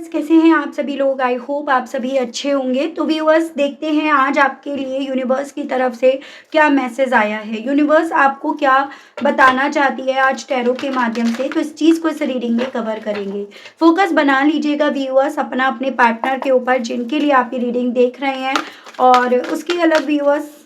कैसे हैं आप सभी लोग? आई होप आप सभी अच्छे होंगे। तो व्यूअर्स, देखते हैं आज आपके लिए यूनिवर्स की तरफ से क्या मैसेज आया है। यूनिवर्स आपको क्या बताना चाहती है आज टैरो के माध्यम से, तो इस चीज़ को इस रीडिंग में कवर करेंगे। फोकस बना लीजिएगा व्यूअर्स अपना अपने पार्टनर के ऊपर जिनके लिए आप ये रीडिंग देख रहे हैं, और उसके अलग व्यूअर्स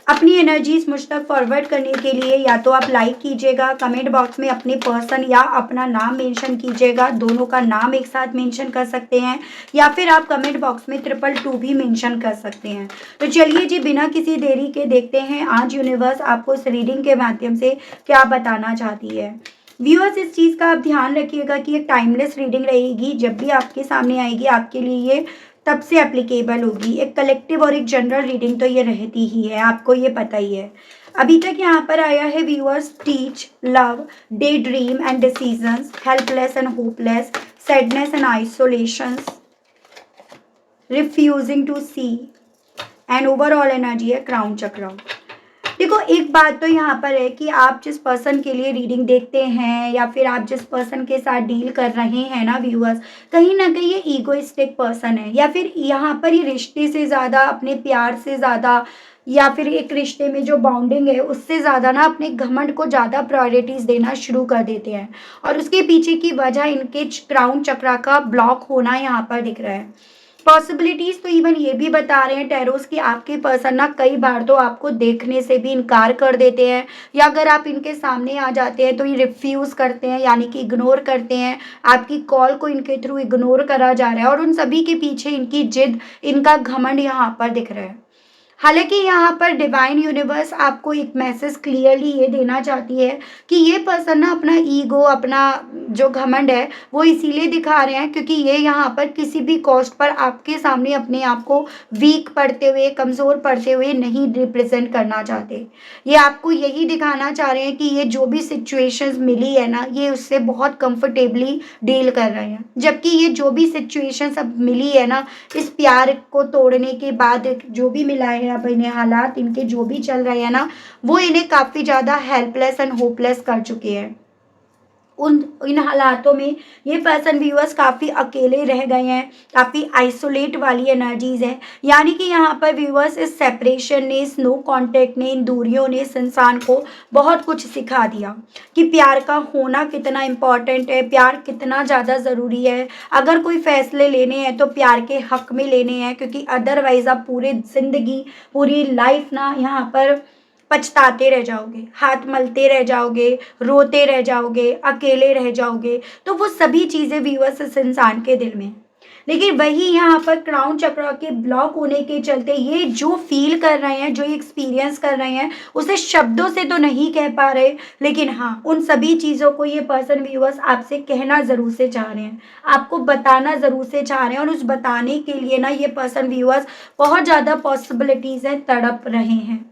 अपनी एनर्जीज मुझ तक फॉरवर्ड करने के लिए या तो आप लाइक कीजिएगा, कमेंट बॉक्स में अपने पर्सन या अपना नाम मेंशन कीजिएगा। दोनों का नाम एक साथ मेंशन कर सकते हैं, या फिर आप कमेंट बॉक्स में 222 भी मेंशन कर सकते हैं। तो चलिए जी, बिना किसी देरी के देखते हैं आज यूनिवर्स आपको इस रीडिंग के माध्यम से क्या बताना चाहती है। व्यूअर्स, इस चीज़ का आप ध्यान रखिएगा कि एक टाइमलेस रीडिंग रहेगी। जब भी आपके सामने आएगी आपके लिए ये तब से एप्लीकेबल होगी। एक कलेक्टिव और एक जनरल रीडिंग तो ये रहती ही है, आपको ये पता ही है। अभी तक यहाँ पर आया है viewers, teach, love, day dream and decisions, helpless and hopeless, sadness and isolations, refusing to see, and overall energy है क्राउन चक्र। देखो, एक बात तो यहाँ पर है कि आप जिस पर्सन के लिए रीडिंग देखते हैं या फिर आप जिस पर्सन के साथ डील कर रहे हैं ना व्यूअर्स, कहीं ना कहीं ये ईगोइस्टिक पर्सन है, या फिर यहाँ पर ये रिश्ते से ज़्यादा, अपने प्यार से ज़्यादा, या फिर एक रिश्ते में जो बॉन्डिंग है उससे ज़्यादा ना अपने घमंड को ज़्यादा प्रायोरिटीज़ देना शुरू कर देते हैं। और उसके पीछे की वजह इनके क्राउन चक्रा का ब्लॉक होना यहाँ पर दिख रहा है। पॉसिबिलिटीज तो इवन ये भी बता रहे हैं टैरोस कि आपके पर्सन ना कई बार तो आपको देखने से भी इनकार कर देते हैं, या अगर आप इनके सामने आ जाते हैं तो ये रिफ्यूज़ करते हैं, यानी कि इग्नोर करते हैं। आपकी कॉल को इनके थ्रू इग्नोर करा जा रहा है, और उन सभी के पीछे इनकी जिद, इनका घमंड यहाँ पर दिख रहा है। हालांकि यहाँ पर डिवाइन यूनिवर्स आपको एक मैसेज क्लियरली ये देना चाहती है कि ये पर्सन ना अपना ईगो, अपना जो घमंड है वो इसीलिए दिखा रहे हैं क्योंकि ये यहाँ पर किसी भी कॉस्ट पर आपके सामने अपने आप को वीक पड़ते हुए, कमज़ोर पड़ते हुए नहीं रिप्रेजेंट करना चाहते। ये आपको यही दिखाना चाह रहे हैं कि ये जो भी सिचुएशंस मिली है ना, ये उससे बहुत कंफर्टेबली डील कर रहे हैं। जबकि ये जो भी सिचुएशंस अब मिली है ना, इस प्यार को तोड़ने के बाद जो भी मिला है, अब इन्हें हालात इनके जो भी चल रहे हैं ना, वो इन्हें काफ़ी ज़्यादा हेल्पलेस एंड होपलेस कर चुके हैं। इन हालातों में ये पर्सन व्यूअर्स काफ़ी अकेले रह गए हैं, काफ़ी आइसोलेट वाली एनर्जीज है। यानी कि यहाँ पर व्यूअर्स इस सेपरेशन ने, इस नो कांटेक्ट ने, इन दूरियों ने इस इंसान को बहुत कुछ सिखा दिया कि प्यार का होना कितना इम्पॉर्टेंट है, प्यार कितना ज़्यादा ज़रूरी है। अगर कोई फैसले लेने हैं तो प्यार के हक में लेने हैं, क्योंकि अदरवाइज आप पूरी ज़िंदगी, पूरी लाइफ ना यहाँ पर पछताते रह जाओगे, हाथ मलते रह जाओगे, रोते रह जाओगे, अकेले रह जाओगे। तो वो सभी चीज़ें व्यूअर्स इस इंसान के दिल में हैं। लेकिन वही यहाँ पर क्राउन चक्र के ब्लॉक होने के चलते ये जो फील कर रहे हैं, जो एक्सपीरियंस कर रहे हैं, उसे शब्दों से तो नहीं कह पा रहे, लेकिन हाँ, उन सभी चीज़ों को ये पर्सन व्यूअर्स आपसे कहना ज़रूर से चाह रहे हैं, आपको बताना ज़रूर से चाह रहे हैं। और उस बताने के लिए ना ये पर्सन व्यूअर्स बहुत ज़्यादा पॉसिबिलिटीज़ हैं, तड़प रहे हैं।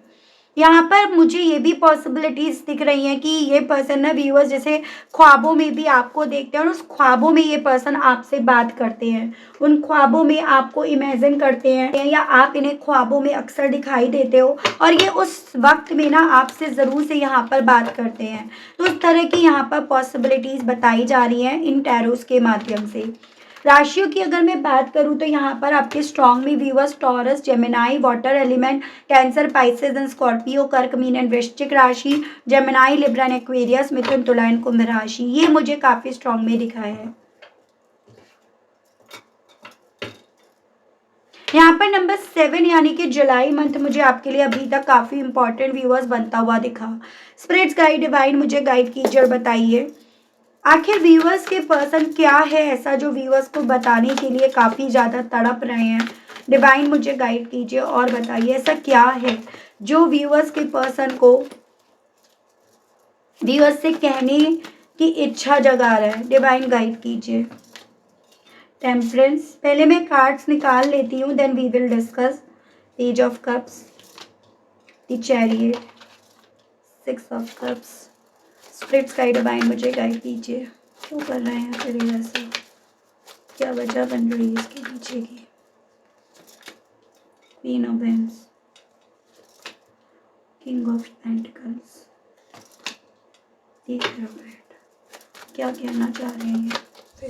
यहाँ पर मुझे ये भी पॉसिबिलिटीज दिख रही हैं कि ये पर्सन ना व्यूअर्स जैसे ख्वाबों में भी आपको देखते हैं, और उस ख्वाबों में ये पर्सन आपसे बात करते हैं, उन ख्वाबों में आपको इमेजिन करते हैं, या आप इन्हें ख्वाबों में अक्सर दिखाई देते हो, और ये उस वक्त में ना आपसे ज़रूर से यहाँ पर बात करते हैं। तो इस तरह की यहाँ पर पॉसिबिलिटीज़ बताई जा रही हैं इन टैरोस के माध्यम से। राशियों की अगर मैं बात करूं तो यहाँ पर आपके स्ट्रॉन्ग में viewers taurus, Gemini, water element, cancer, Pisces and Scorpio, कर्क, मीन एंड वृश्चिक राशि, जेमिनाई, लिब्रा एंड एक्वेरियस, मिथुन, तुला एंड कुंभ राशि, ये मुझे काफी स्ट्रॉन्ग में दिखाया है। यहाँ पर नंबर 7 यानी कि जुलाई मंथ मुझे आपके लिए अभी तक काफी इंपॉर्टेंट व्यूअर्स बनता हुआ दिखा। स्पिरिट्स गाइड, डिवाइन मुझे गाइड कीजिए और बताइए आखिर व्यूअर्स के पर्सन क्या है ऐसा जो व्यूअर्स को बताने के लिए काफ़ी ज़्यादा तड़प रहे हैं। डिवाइन मुझे गाइड कीजिए और बताइए ऐसा क्या है जो व्यूअर्स के पर्सन को व्यूअर्स से कहने की इच्छा जगा रहा है। डिवाइन गाइड कीजिए। टेम्परेंस, पहले मैं कार्ड्स निकाल लेती हूँ, then we will discuss. Page of cups, the chariot, 6 of cups. Spirits guide, divine मुझे गाइड कीजिए। क्यों कर रहे हैं फिर ये ऐसे, क्या वजह बन रही है इसके पीछे की। Queen of wands, king of pentacles, क्या कहना चाह रहे हैं फिर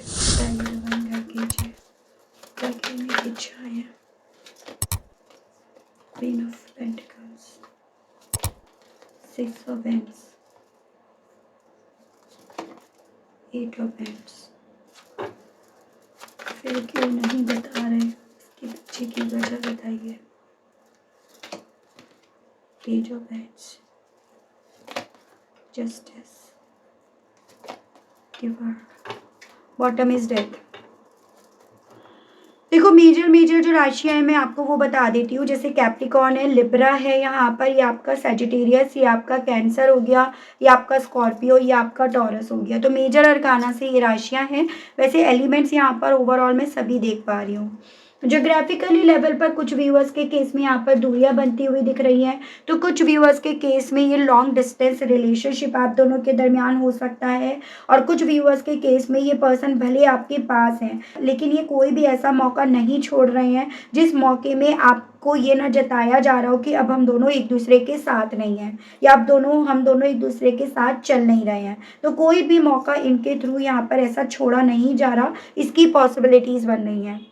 ace of hands, 8 of hands. फिर क्यों नहीं बता रहे इसके पीछे की वजह बताइए। Page of hands, justice, giver, bottom is death. देखो मेजर जो राशियां हैं मैं आपको वो बता देती हूँ। जैसे कैप्रिकॉर्न है, लिब्रा है, यहाँ पर ये आपका सैजिटेरियस, ये आपका कैंसर हो गया, ये आपका स्कॉर्पियो, ये आपका टॉरस हो गया। तो मेजर अरकाना से ये राशियां हैं। वैसे एलिमेंट्स यहाँ पर ओवरऑल मैं सभी देख पा रही हूँ। ज्योग्राफिकली लेवल पर कुछ व्यूअर्स के केस में यहाँ पर दूरियां बनती हुई दिख रही हैं, तो कुछ व्यूअर्स के केस में ये लॉन्ग डिस्टेंस रिलेशनशिप आप दोनों के दरमियान हो सकता है। और कुछ व्यूअर्स के केस में ये पर्सन भले आपके पास हैं लेकिन ये कोई भी ऐसा मौका नहीं छोड़ रहे हैं जिस मौके में आपको ये ना जताया जा रहा हो कि अब हम दोनों एक दूसरे के साथ नहीं हैं, या अब हम दोनों एक दूसरे के साथ चल नहीं रहे हैं। तो कोई भी मौका इनके थ्रू यहाँ पर ऐसा छोड़ा नहीं जा रहा, इसकी पॉसिबिलिटीज़ बन रही हैं।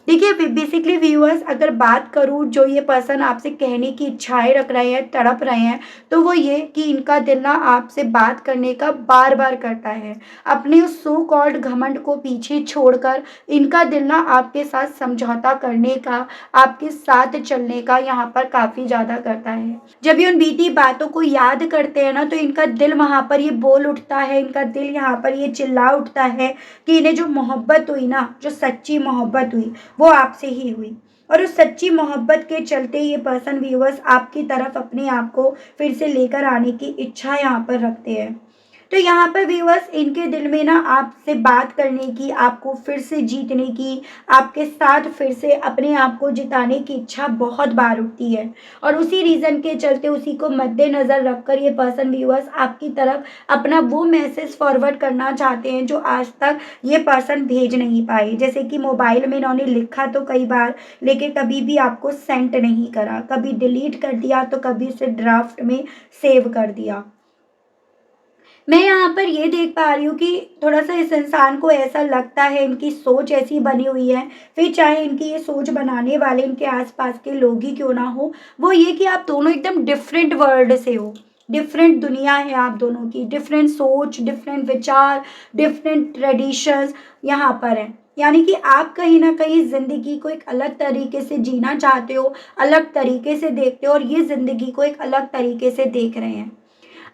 देखिए बेसिकली व्यूअर्स, अगर बात करूँ जो ये पर्सन आपसे कहने की इच्छाएं रख रहे हैं, तड़प रहे हैं, तो वो ये कि इनका दिल ना आपसे बात करने का बार बार करता है। अपने उस सो कॉल्ड घमंड को पीछे छोड़कर इनका दिल ना आपके साथ समझौता करने का, आपके साथ चलने का यहाँ पर काफ़ी ज़्यादा करता है। जब ये उन बीती बातों को याद करते हैं ना तो इनका दिल वहाँ पर ये बोल उठता है, इनका दिल यहाँ पर ये चिल्ला उठता है कि इन्हें जो मोहब्बत हुई ना, जो सच्ची मोहब्बत हुई वो आपसे ही हुई। और उस सच्ची मोहब्बत के चलते ये पर्सन व्यूअर्स आपकी तरफ अपने आप को फिर से लेकर आने की इच्छा यहाँ पर रखते हैं। तो यहाँ पर व्यूअर्स इनके दिल में ना आपसे बात करने की, आपको फिर से जीतने की, आपके साथ फिर से अपने आप को जिताने की इच्छा बहुत बार उठती है। और उसी रीज़न के चलते, उसी को मद्देनज़र रखकर ये पर्सन व्यूअर्स आपकी तरफ अपना वो मैसेज फॉरवर्ड करना चाहते हैं जो आज तक ये पर्सन भेज नहीं पाए। जैसे कि मोबाइल में इन्होंने लिखा तो कई बार, लेकिन कभी भी आपको सेंड नहीं करा, कभी डिलीट कर दिया तो कभी उसे ड्राफ्ट में सेव कर दिया। मैं यहाँ पर ये देख पा रही हूँ कि थोड़ा सा इस इंसान को ऐसा लगता है, इनकी सोच ऐसी बनी हुई है, फिर चाहे इनकी ये सोच बनाने वाले इनके आसपास के लोग ही क्यों ना हो, वो ये कि आप दोनों एकदम डिफरेंट वर्ल्ड से हो, डिफरेंट दुनिया है आप दोनों की, डिफरेंट सोच, डिफरेंट विचार, डिफरेंट ट्रेडिशंस यहाँ पर हैं। यानी कि आप कहीं ना कहीं ज़िंदगी को एक अलग तरीके से जीना चाहते हो, अलग तरीके से देखते हो, और ये ज़िंदगी को एक अलग तरीके से देख रहे हैं।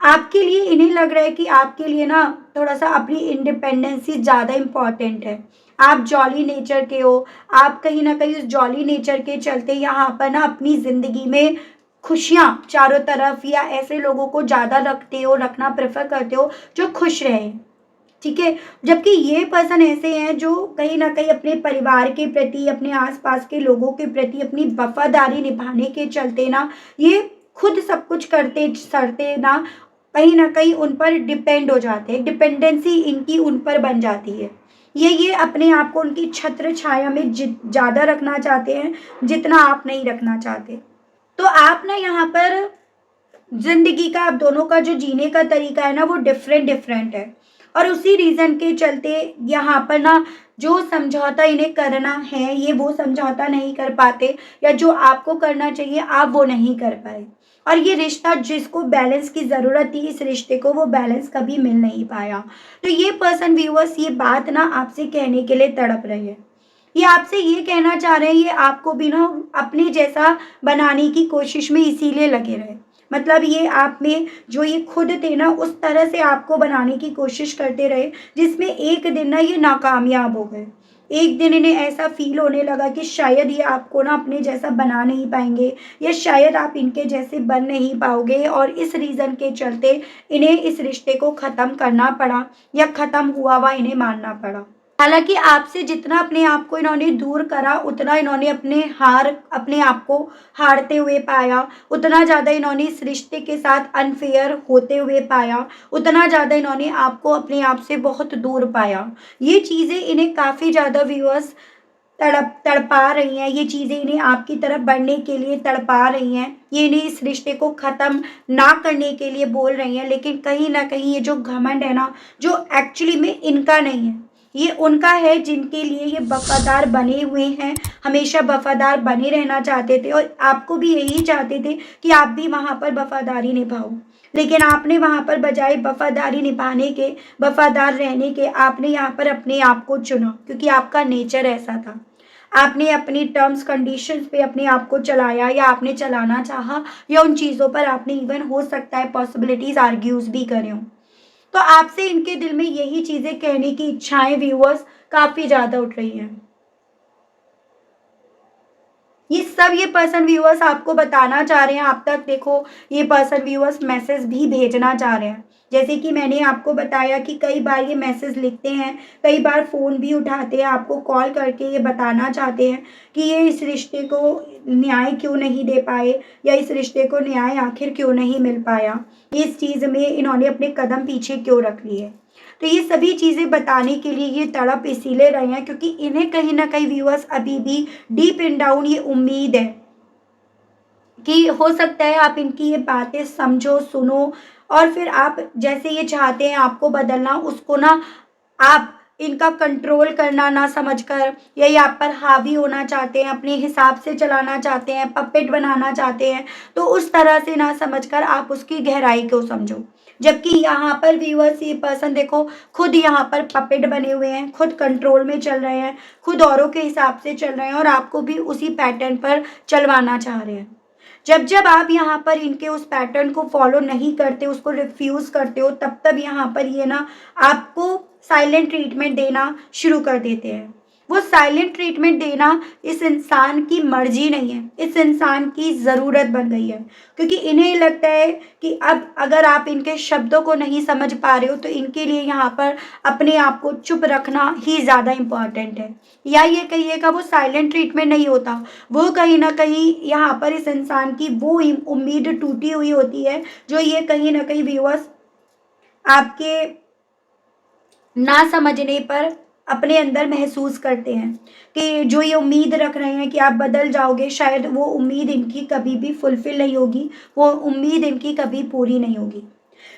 आपके लिए इन्हें लग रहा है कि आपके लिए ना थोड़ा सा अपनी इंडिपेंडेंसी ज़्यादा इम्पॉर्टेंट है। आप जॉली नेचर के हो, आप कहीं ना कहीं उस जॉली नेचर के चलते यहाँ पर ना अपनी ज़िंदगी में खुशियाँ चारों तरफ, या ऐसे लोगों को ज़्यादा रखते हो, रखना प्रेफर करते हो जो खुश रहे। ठीक है, जबकि ये पर्सन ऐसे हैं जो कहीं ना कहीं अपने परिवार के प्रति, अपने आसपास के लोगों के प्रति अपनी वफादारी निभाने के चलते ना ये खुद सब कुछ करते सरते ना कहीं न कहीं उन पर डिपेंड हो जाते हैं, डिपेंडेंसी इनकी उन पर बन जाती है। ये अपने आप को उनकी छत्र छाया में ज़्यादा रखना चाहते हैं, जितना आप नहीं रखना चाहते। तो आप ना यहाँ पर ज़िंदगी का, आप दोनों का जो जीने का तरीका है ना वो डिफरेंट है। और उसी रीज़न के चलते यहाँ पर ना जो समझौता इन्हें करना है ये वो समझौता नहीं कर पाते, या जो आपको करना चाहिए आप वो नहीं कर पाए। और ये रिश्ता जिसको बैलेंस की ज़रूरत थी, इस रिश्ते को वो बैलेंस कभी मिल नहीं पाया। तो ये पर्सन व्यूअर्स ये बात ना आपसे कहने के लिए तड़प रहे हैं। ये आपसे ये कहना चाह रहे हैं, ये आपको भी ना अपने जैसा बनाने की कोशिश में इसीलिए लगे रहे। मतलब ये आप में जो ये खुद थे ना उस तरह से आपको बनाने की कोशिश करते रहे, जिसमें एक दिन ना ये नाकामयाब हो गए। एक दिन इन्हें ऐसा फ़ील होने लगा कि शायद ये आपको ना अपने जैसा बना नहीं पाएँगे, या शायद आप इनके जैसे बन नहीं पाओगे, और इस रीज़न के चलते इन्हें इस रिश्ते को ख़त्म करना पड़ा, या ख़त्म हुआ हुआ इन्हें मानना पड़ा। हालाँकि आपसे जितना अपने आप को इन्होंने दूर करा, उतना इन्होंने अपने आप को हारते हुए पाया, उतना ज़्यादा इन्होंने इस रिश्ते के साथ अनफ़ेयर होते हुए पाया, उतना ज़्यादा इन्होंने आपको अपने आप से बहुत दूर पाया। ये चीज़ें इन्हें काफ़ी ज़्यादा व्यूअर्स तड़पा रही हैं, ये चीज़ें इन्हें आपकी तरफ बढ़ने के लिए तड़पा रही हैं, ये इन्हें इस रिश्ते को ख़त्म ना करने के लिए बोल रही हैं। लेकिन कहीं न कहीं ये जो घमंड है ना, जो एक्चुअली में इनका नहीं है, ये उनका है जिनके लिए ये वफ़ादार बने हुए हैं, हमेशा वफ़ादार बने रहना चाहते थे, और आपको भी यही चाहते थे कि आप भी वहाँ पर वफ़ादारी निभाओ। लेकिन आपने वहाँ पर बजाय वफ़ादारी निभाने के, वफ़ादार रहने के, आपने यहाँ पर अपने आप को चुना क्योंकि आपका नेचर ऐसा था। आपने अपनी टर्म्स कंडीशंस पे अपने आप को चलाया या आपने चलाना चाहा या उन चीज़ों पर आपने इवन हो सकता है पॉसिबिलिटीज़ आर्ग्यूज़ भी करे हों। तो आपसे इनके दिल में यही चीज़ें कहने की इच्छाएँ व्यूअर्स काफ़ी ज़्यादा उठ रही हैं। ये सब ये पर्सन व्यूअर्स आपको बताना चाह रहे हैं। आप तक देखो ये पर्सन व्यूअर्स मैसेज भी भेजना चाह रहे हैं। जैसे कि मैंने आपको बताया कि कई बार ये मैसेज लिखते हैं, कई बार फ़ोन भी उठाते हैं, आपको कॉल करके ये बताना चाहते हैं कि ये इस रिश्ते को न्याय क्यों नहीं दे पाए या इस रिश्ते को न्याय आखिर क्यों नहीं मिल पाया। इस चीज़ में इन्होंने अपने कदम पीछे क्यों रख लिए। तो ये सभी चीज़ें बताने के लिए ये तड़प इसीलिए रहे हैं क्योंकि इन्हें कहीं न कहीं व्यूअर्स अभी भी डीप इन डाउन ये उम्मीद है कि हो सकता है आप इनकी ये बातें समझो, सुनो और फिर आप जैसे ये चाहते हैं आपको बदलना, उसको ना आप इनका कंट्रोल करना ना समझकर या ये आप पर हावी होना चाहते हैं, अपने हिसाब से चलाना चाहते हैं, पपेट बनाना चाहते हैं, तो उस तरह से ना समझकर आप उसकी गहराई को समझो। जबकि यहाँ पर व्यूअर्स ये पर्सन देखो खुद यहाँ पर पपेट बने हुए हैं, खुद कंट्रोल में चल रहे हैं, खुद औरों के हिसाब से चल रहे हैं और आपको भी उसी पैटर्न पर चलवाना चाह रहे हैं। जब आप यहाँ पर इनके उस पैटर्न को फॉलो नहीं करते, उसको रिफ्यूज़ करते हो, तब यहाँ पर ये ना आपको साइलेंट ट्रीटमेंट देना शुरू कर देते हैं। वो साइलेंट ट्रीटमेंट देना इस इंसान की मर्ज़ी नहीं है, इस इंसान की ज़रूरत बन गई है। क्योंकि इन्हें लगता है कि अब अगर आप इनके शब्दों को नहीं समझ पा रहे हो, तो इनके लिए यहाँ पर अपने आप को चुप रखना ही ज़्यादा इम्पोर्टेंट है। या ये कहिएगा वो साइलेंट ट्रीटमेंट नहीं होता, वो कहीं न कहीं यहाँ पर इस इंसान की वो उम्मीद टूटी हुई होती है, जो ये कहीं न कहीं व्यूअर्स आपके ना समझने पर अपने अंदर महसूस करते हैं कि जो ये उम्मीद रख रहे हैं कि आप बदल जाओगे, शायद वो उम्मीद इनकी कभी भी फुलफ़िल नहीं होगी, वो उम्मीद इनकी कभी पूरी नहीं होगी।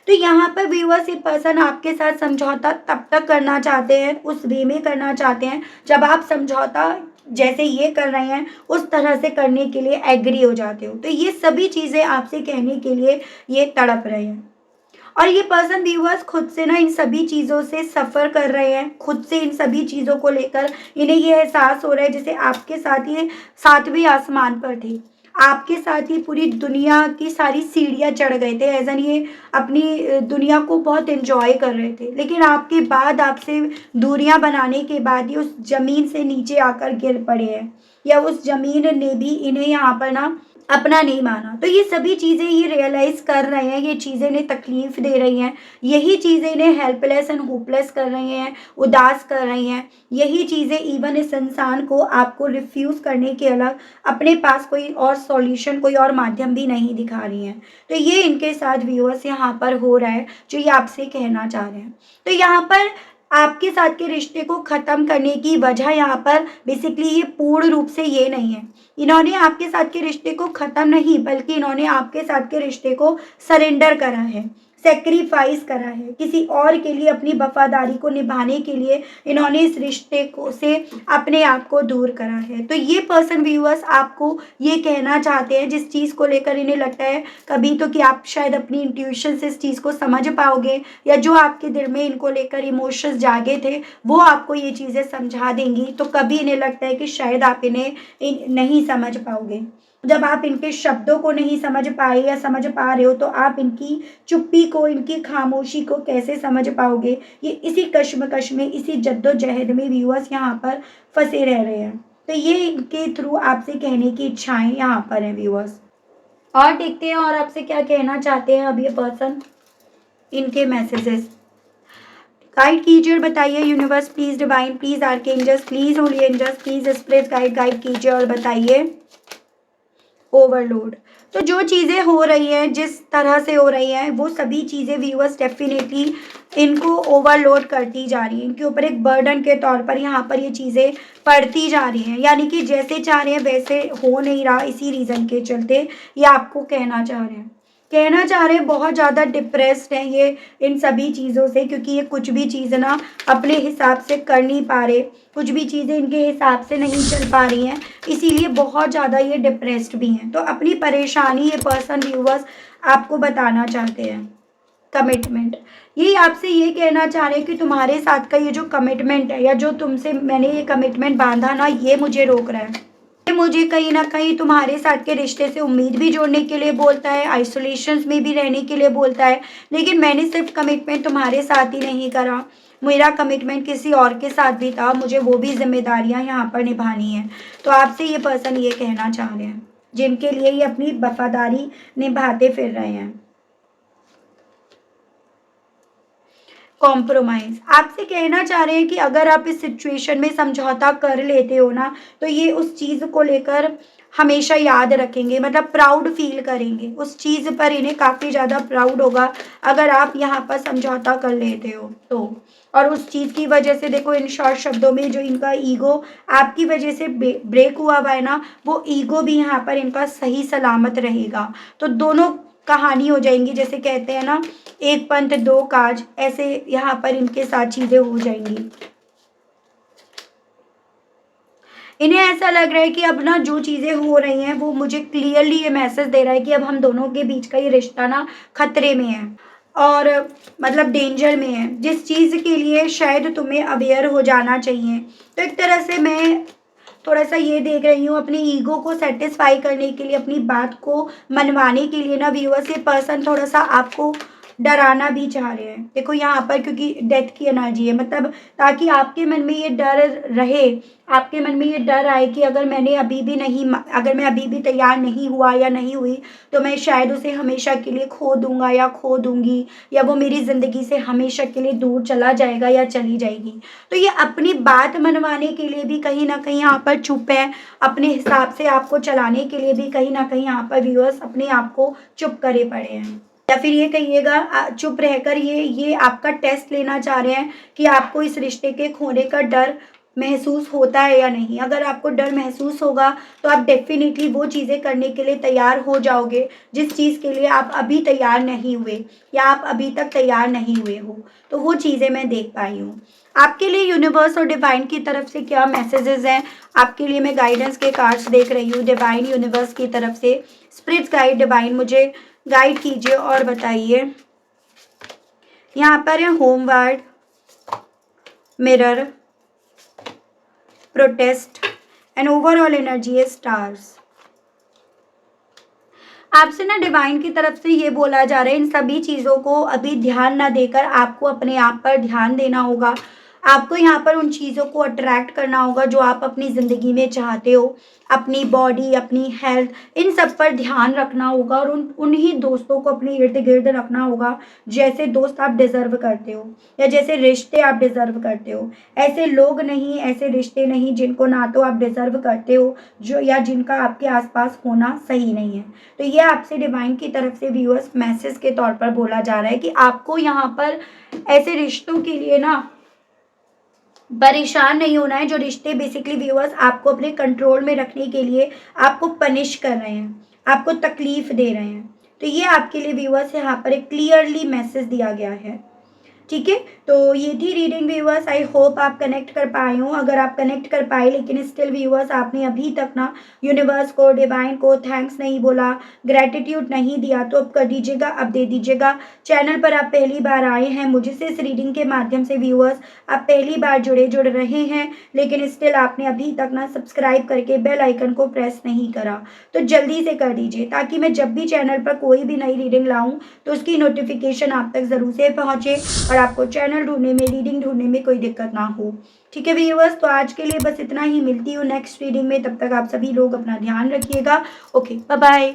तो यहाँ पर व्यूअर्स ये पर्सन आपके साथ समझौता तब तक करना चाहते हैं, उस वे में करना चाहते हैं, जब आप समझौता जैसे ये कर रहे हैं, उस तरह से करने के लिए एग्री हो जाते हो। तो ये सभी चीज़ें आपसे कहने के लिए ये तड़प रहे हैं। और ये पर्सन व्यूअर्स खुद से ना इन सभी चीज़ों से सफ़र कर रहे हैं, खुद से इन सभी चीज़ों को लेकर इन्हें ये एहसास हो रहा है जैसे आपके साथ ये 7वें आसमान पर थे। आपके साथ ही पूरी दुनिया की सारी सीढ़ियाँ चढ़ गए थे, एज़ एन ये अपनी दुनिया को बहुत एन्जॉय कर रहे थे। लेकिन आपके बाद आपसे दूरियाँ बनाने के बाद ये उस ज़मीन से नीचे आकर गिर पड़े हैं या उस ज़मीन ने भी इन्हें यहाँ पर ना अपना नहीं माना। तो ये सभी चीज़ें ये रियलाइज़ कर रहे हैं, ये चीज़ें इन्हें तकलीफ़ दे रही हैं, यही चीज़ें इन्हें हेल्पलेस एंड होपलेस कर रही हैं, उदास कर रही हैं। यही चीज़ें इवन इस इंसान को आपको रिफ्यूज़ करने के अलग अपने पास कोई और सॉल्यूशन, कोई और माध्यम भी नहीं दिखा रही हैं। तो ये इनके साथ व्यूअर्स यहाँ पर हो रहा है, जो ये आपसे कहना चाह रहे हैं। तो यहाँ पर आपके साथ के रिश्ते को ख़त्म करने की वजह यहाँ पर बेसिकली ये पूर्ण रूप से ये नहीं है। इन्होंने आपके साथ के रिश्ते को ख़त्म नहीं बल्कि इन्होंने आपके साथ के रिश्ते को सरेंडर करा है, सैक्रिफाइस करा है। किसी और के लिए अपनी वफ़ादारी को निभाने के लिए इन्होंने इस रिश्ते को से अपने आप को दूर करा है। तो ये पर्सन व्यूअर्स आपको ये कहना चाहते हैं जिस चीज़ को लेकर इन्हें लगता है कभी तो कि आप शायद अपनी इंट्यूशन से इस चीज़ को समझ पाओगे या जो आपके दिल में इनको लेकर इमोशंस जागे थे, वो आपको ये चीज़ें समझा देंगी। तो कभी इन्हें लगता है कि शायद आप इन्हें नहीं समझ पाओगे। जब आप इनके शब्दों को नहीं समझ पाए या समझ पा रहे हो तो आप इनकी चुप्पी को, इनकी खामोशी को कैसे समझ पाओगे? ये इसी कश्मकश में, इसी जद्दोजहद में व्यूअर्स यहाँ पर फँसे रह रहे हैं। तो ये इनके थ्रू आपसे कहने की इच्छाएँ यहाँ पर हैं व्यूअर्स। और देखते हैं और आपसे क्या कहना चाहते हैं अब ये पर्सन, इनके मैसेजेस। गाइड कीजिए और बताइए universe please, divine please, archangels please, holy angels please, spirit guide कीजिए और बताइए ओवरलोड। तो जो चीज़ें हो रही हैं, जिस तरह से हो रही हैं, वो सभी चीज़ें व्यूअर्स डेफ़िनेटली इनको ओवरलोड करती जा रही हैं। इनके ऊपर एक बर्डन के तौर पर यहाँ पर ये चीज़ें पड़ती जा रही हैं। यानी कि जैसे चाह रहे हैं वैसे हो नहीं रहा, इसी रीज़न के चलते ये आपको कहना चाह रहे हैं। कहना चाह रहे हैं बहुत ज़्यादा डिप्रेस्ड हैं ये इन सभी चीज़ों से, क्योंकि ये कुछ भी चीज़ ना अपने हिसाब से कर नहीं पा रहे, कुछ भी चीज़ें इनके हिसाब से नहीं चल पा रही हैं, इसीलिए बहुत ज़्यादा ये डिप्रेस्ड भी हैं। तो अपनी परेशानी ये पर्सन व्यूवर्स आपको बताना चाहते हैं। कमिटमेंट, ये आपसे ये कहना चाह रहे हैं कि तुम्हारे साथ का ये जो कमिटमेंट है या जो तुमसे मैंने ये कमिटमेंट बांधा ना, ये मुझे रोक रहा है। ये मुझे कहीं न कहीं तुम्हारे साथ के रिश्ते से उम्मीद भी जोड़ने के लिए बोलता है, आइसोलेशंस में भी रहने के लिए बोलता है, लेकिन मैंने सिर्फ़ कमिटमेंट तुम्हारे साथ ही नहीं करा, मेरा कमिटमेंट किसी और के साथ भी था, मुझे वो भी ज़िम्मेदारियाँ यहाँ पर निभानी हैं। तो आपसे ये पर्सन ये कहना चाह रहे हैं, जिनके लिए ये अपनी वफ़ादारी निभाते फिर रहे हैं। कॉम्प्रोमाइज़, आपसे कहना चाह रहे हैं कि अगर आप इस सिचुएशन में समझौता कर लेते हो ना, तो ये उस चीज़ को लेकर हमेशा याद रखेंगे, मतलब प्राउड फ़ील करेंगे। उस चीज़ पर इन्हें काफ़ी ज़्यादा प्राउड होगा अगर आप यहाँ पर समझौता कर लेते हो तो। और उस चीज़ की वजह से देखो, इन शॉर्ट शब्दों में जो इनका ईगो आपकी वजह से ब्रेक हुआ हुआ है ना, वो ईगो भी यहाँ पर इनका सही सलामत रहेगा। तो दोनों कहानी हो जाएँगी, जैसे कहते हैं ना, एक पंथ दो काज, ऐसे यहाँ पर इनके साथ चीज़ें हो जाएँगी। इन्हें ऐसा लग रहा है कि अब ना जो चीज़ें हो रही हैं वो मुझे क्लियरली ये मैसेज दे रहा है कि अब हम दोनों के बीच का ये रिश्ता ना खतरे में है और मतलब डेंजर में है, जिस चीज़ के लिए शायद तुम्हें अवेयर हो जाना चाहिए। तो एक तरह से मैं थोड़ा-सा ये देख रही हूँ, अपनी ईगो को सैटिस्फाई करने के लिए, अपनी बात को मनवाने के लिए ना व्यूअर्स, ये पर्सन थोड़ा-सा आपको डराना भी चाह रहे हैं। देखो यहाँ पर, क्योंकि डेथ की एनर्जी है, मतलब ताकि आपके मन में ये डर रहे, आपके मन में ये डर आए कि अगर मैं अभी भी तैयार नहीं हुआ या नहीं हुई, तो मैं शायद उसे हमेशा के लिए खो दूँगा या खो दूँगी, या वो मेरी ज़िंदगी से हमेशा के लिए दूर चला जाएगा या चली जाएगी। तो ये अपनी बात मनवाने के लिए भी कहीं न कहीं यहाँ पर चुप है, अपने हिसाब से आपको चलाने के लिए भी कहीं न कहीं यहाँ पर व्यूअर्स अपने आप को चुप करे पड़े हैं। या फिर ये कहिएगा, चुप रहकर ये आपका टेस्ट लेना चाह रहे हैं कि आपको इस रिश्ते के खोने का डर महसूस होता है या नहीं। अगर आपको डर महसूस होगा, तो आप डेफ़िनिटली वो चीज़ें करने के लिए तैयार हो जाओगे, जिस चीज़ के लिए आप अभी तैयार नहीं हुए या आप अभी तक तैयार नहीं हुए हो। तो वो चीज़ें मैं देख पाई हूँ। आपके लिए यूनिवर्स और डिवाइन की तरफ से क्या मैसेजेस हैं, आपके लिए मैं गाइडेंस के कार्ड्स देख रही हूँ डिवाइन यूनिवर्स की तरफ से। स्पिरिट्स गाइड डिवाइन मुझे गाइड कीजिए और बताइए। यहाँ पर है homeward, mirror, protest and overall energy है स्टार्स। आपसे ना डिवाइन की तरफ से ये बोला जा रहा है, इन सभी चीज़ों को अभी ध्यान ना देकर आपको अपने आप पर ध्यान देना होगा। आपको यहाँ पर उन चीज़ों को अट्रैक्ट करना होगा जो आप अपनी ज़िंदगी में चाहते हो। अपनी बॉडी, अपनी हेल्थ, इन सब पर ध्यान रखना होगा और उन्हीं दोस्तों को अपने इर्द-गिर्द रखना होगा, जैसे दोस्त आप डिज़र्व करते हो या जैसे रिश्ते आप डिज़र्व करते हो। ऐसे लोग नहीं, ऐसे रिश्ते नहीं जिनको ना तो आप डिज़र्व करते हो, जो या जिनका आपके आस-पास होना सही नहीं है। तो ये आपसे डिवाइन की तरफ से व्यूअर्स मैसेज के तौर पर बोला जा रहा है कि आपको यहाँ पर ऐसे रिश्तों के लिए ना परेशान नहीं होना है, जो रिश्ते बेसिकली व्यूअर्स आपको अपने कंट्रोल में रखने के लिए आपको पनिश कर रहे हैं, आपको तकलीफ दे रहे हैं। तो ये आपके लिए व्यूअर्स यहाँ पर एक क्लियरली मैसेज दिया गया है। ठीक है, तो ये थी रीडिंग व्यूअर्स। आई होप आप कनेक्ट कर पाए हों। अगर आप कनेक्ट कर पाए लेकिन स्टिल व्यूअर्स आपने अभी तक ना यूनिवर्स को, डिवाइन को थैंक्स नहीं बोला, ग्रैटिट्यूड नहीं दिया, तो अब कर दीजिएगा, अब दे दीजिएगा। चैनल पर आप पहली बार आए हैं, मुझसे इस रीडिंग के माध्यम से व्यूअर्स आप पहली बार जुड़ रहे हैं, लेकिन स्टिल आपने अभी तक ना सब्सक्राइब करके बेल आइकन को प्रेस नहीं करा, तो जल्दी से कर दीजिए, ताकि मैं जब भी चैनल पर कोई भी नई रीडिंग लाऊं तो उसकी नोटिफिकेशन आप तक ज़रूर से पहुंचे और आपको चैनल ढूंढने में, रीडिंग ढूंढने में कोई दिक्कत ना हो। ठीक है व्यूअर्स, तो आज के लिए बस इतना ही। मिलती हूँ नेक्स्ट रीडिंग में, तब तक आप सभी लोग अपना ध्यान रखिएगा। Okay, bye bye.